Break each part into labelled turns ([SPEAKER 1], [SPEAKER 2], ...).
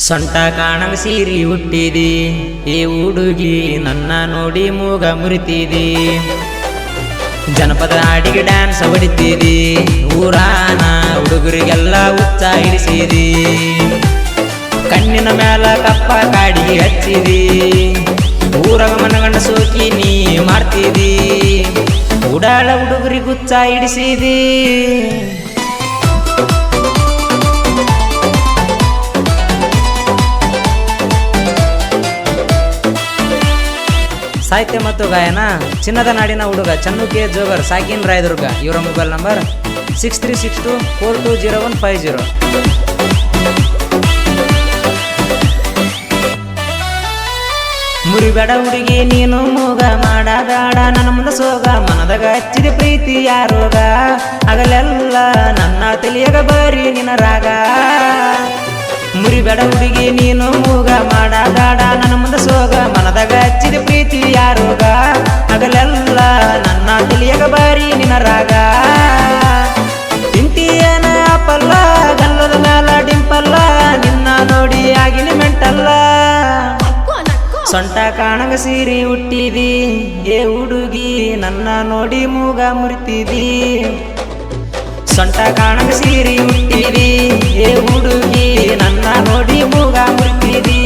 [SPEAKER 1] ಸೊಂಟ ಕಾಣಂಗ ಸೀರಿ ಹುಟ್ಟಿದಿ ಈ ಹುಡುಗಿ ನನ್ನ ನೋಡಿ ಮೂಗ ಮುರಿತಿದಿ ಜನಪದ ಹಾಡಿಗೆ ಡ್ಯಾನ್ಸ್ ಹೊಡಿತಿದಿ ಊರಾನ ಹುಡುಗರಿಗೆಲ್ಲ ಹುಚ್ಚ ಹಿಡಿಸಿದಿ ಕಣ್ಣಿನ ಮ್ಯಾಲ ಕಪ್ಪ ಕಾಡಿಗೆ ಹಚ್ಚಿದಿ ಊರಗ ಮನಗಂಡ ಸೋಕಿ ನೀ ಮಾಡ್ತಿದಿ ಉಡಾಳ ಹುಡುಗರಿಗೆ ಹುಚ್ಚ ಹಿಡಿಸಿದಿ ಸಾಹಿತ್ಯ ಮತ್ತು ಗಾಯನ ಚಿನ್ನದ ನಾಡಿನ ಹುಡುಗ ಚನ್ನು ಕೆ ಜೋಗರ್ ಸಾಕಿನ್ ರಾಯದುರ್ಗ ಇವರ ಮೊಬೈಲ್ ನಂಬರ್ 6362420150. ಮುರಿಬೇಡ ಹುಡುಗಿ ನೀನು ಮೂಗ ಮಾಡಾದಾಡ ನನ್ನ ಮುಂದೆ ಸೋಗ ಮನದಾಗ ಹಚ್ಚಿದ ಪ್ರೀತಿ ಯಾರೋಗ ಆಗಲೆಲ್ಲ ನನ್ನ ತಿಳಿಯಗ ಬರೀ ನಿನ್ನ ರಾಗ ಮುರಿಬೇಡ ಹುಡುಗಿ ನೀನು ಮೂಗ ಮಾಡಾದಾಡ ನನ್ನ ಮುಂದೆ ಸೋಗ ಮನದಾಗ ಹಚ್ಚಿದ ಪ್ರೀತಿ ಯಾರೋಗ ಆಗಲೆಲ್ಲ ನನ್ನ ತಿಳಿಯಗ ಬಾರಿ ನಿನ್ನ ರಾಗ ತಿಂತಿಯೇನ ಅಪ್ಪಲ್ಲ ಗಲ್ಲದ ಮ್ಯಾಲ ಡಿಂಪಲ್ಲ ನಿನ್ನ ನೋಡಿ ಆಗಿನ ಮೆಂಟಲ್ಲ ಸೊಂಟ ಕಾಣಂಗ ಸೀರಿ ಹುಟ್ಟಿದಿ ಏ ಹುಡುಗಿ ನನ್ನ ನೋಡಿ ಮೂಗ ಮುರಿತಿದಿ ಸೊಂಟ ಕಾಣಂಗ ಸೀರಿ ಹುಟ್ಟಿದಿ ಏ ಹುಡುಗಿ ನನ್ನ ನೋಡಿ ಮೂಗ ಮುರಿತಿದಿ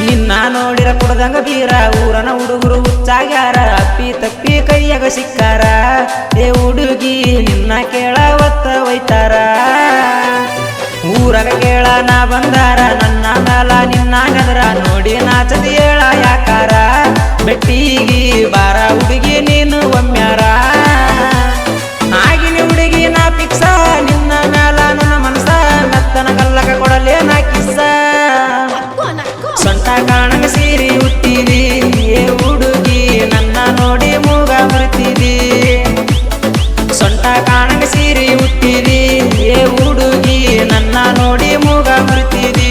[SPEAKER 1] ನಿನ್ನ ನೋಡಿರ ಕುಡ್ದಂಗ ಬೀರ ಊರನ ಹುಡುಗರು ಹುಚ್ಚಾಗ್ಯಾರ ಅಪ್ಪಿ ತಪ್ಪಿ ಕೈಯಾಗ ಸಿಕ್ಕಾರ ಏ ಹುಡುಗಿ ನಿನ್ನ ಕೇಳ ಒತ್ತ ಒಯ್ತಾರ ಊರಾಗ ಕೇಳ ನಾ ಬಂದಾರ ನನ್ನ ಮ್ಯಾಲ ನಿನ್ನ ಗದರ ನೋಡಿ ನಾಚದಿ ಹೇಳ ಯಾಕಾರ ಬೆಟ್ಟಿಗಿ ಬಾರ ಹುಡುಗಿ ನೀನು ಒಮ್ಮ್ಯಾರ ಆಗಿನ ಹುಡುಗಿ ನಾ ಪಿಕ್ಸ ನಿನ್ನ ಮ್ಯಾಲ ನನ್ನ ಮನಸ ಮೆತ್ತನ ಕಲ್ಲಕ ಕೊಡಲೇ ನಾ ಕಿಸ್ಸ ಸೊಂಟ ಕಾಣಂಗ ಸೀರಿ ಹುಟ್ಟಿದಿ ಏ ಹುಡುಗಿ ನನ್ನ ನೋಡಿ ಮೂಗ ಮುರಿತಿದಿ ಸೊಂಟ ಕಾಣಂಗ ಸೀರಿ ಹುಟ್ಟಿದಿ ಏ ಹುಡುಗಿ ನನ್ನ ನೋಡಿ ಮೂಗ ಮುರಿತಿದಿ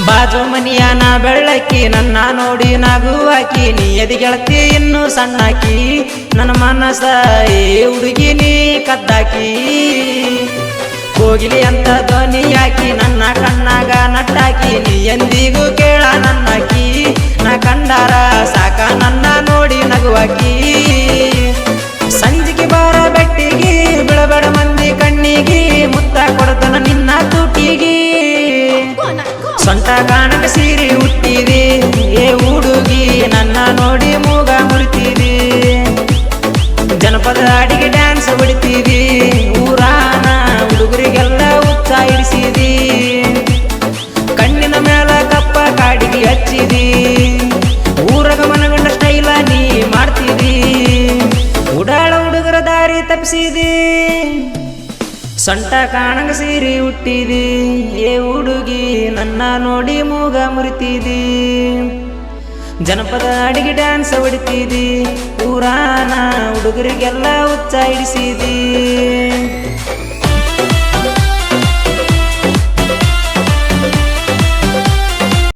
[SPEAKER 1] ಬಾಜು ಮನಿಯಾನ ಬೆಳ್ಳಕ್ಕಿ ನನ್ನ ನೋಡಿ ನಗುವಾಕಿ ನೀ ಎದಿ ಗೆಳತಿ ಇನ್ನು ಸಣ್ಣಾಕಿ ನನ್ನ ಮನಸ ಏ ಹುಡುಗಿ ನೀ ಕದ್ದಾಕಿ ಹೋಗಿಲಿ ಅಂತ ಧ್ವನಿ ಹಾಕಿ ನನ್ನ ಕಣ್ಣಾಗ ನಟ್ಟಾಕಿ ನೀ ಎಂದಿಗೂ ಕೇಳ ನನ್ನಾಕಿ ನಾ ಕಂಡಾರ ಸಾಕ ನನ್ನ ನೋಡಿ ನಗುವಾಕಿ ಸಂಜಿಗೆ ಬಾರ ಬೆಟ್ಟಿಗೆ ಬಿಳಬೇಡ ಮಂದಿ ಕಣ್ಣಿಗೆ ಮುತ್ತ ಕೊಡತನ ನಿನ್ನ ತುಟಿಗೆ ಸೊಂಟ ಕಾಣಂಗ ಸೀರಿ ಹುಟ್ಟಿದಿ ಏ ಹುಡುಗಿ ನನ್ನ ನೋಡಿ ಮೂಗ ಮುರಿತಿದಿ ಜನಪದ ಹಾಡಿಗೆ ಡ್ಯಾನ್ಸ್ ಹೊಡಿತಿದಿ ಊರಾನ ಹುಡುಗರಿಗೆಲ್ಲ ಹುಚ್ಚ ಹಿಡಿಸಿದಿ ಕಣ್ಣಿನ ಮ್ಯಾಲ ಕಪ್ಪ ಕಾಡಿಗೆ ಹಚ್ಚಿದಿ ಊರಗ ಮನಗಂಡ ಸ್ಟೈಲ ನೀ ಮಾಡ್ತಿದಿ ಉಡಾಳ ಹುಡುಗರ ದಾರಿ ತಪ್ಪಿಸಿದಿ ಸೊಂಟ ಕಾಣಂಗ ಸೀರಿ ಹುಟ್ಟಿದಿ ಏ ಹುಡುಗಿ ನನ್ನ ನೋಡಿ ಮೂಗ ಮುರಿತಿದಿ ಜನಪದ ಹಾಡಿಗೆ ಡ್ಯಾನ್ಸ್ ಹೊಡಿತಿದಿ ಊರಾನ ಹುಡುಗರಿಗೆಲ್ಲ ಹುಚ್ಚ ಹಿಡಿಸಿದಿ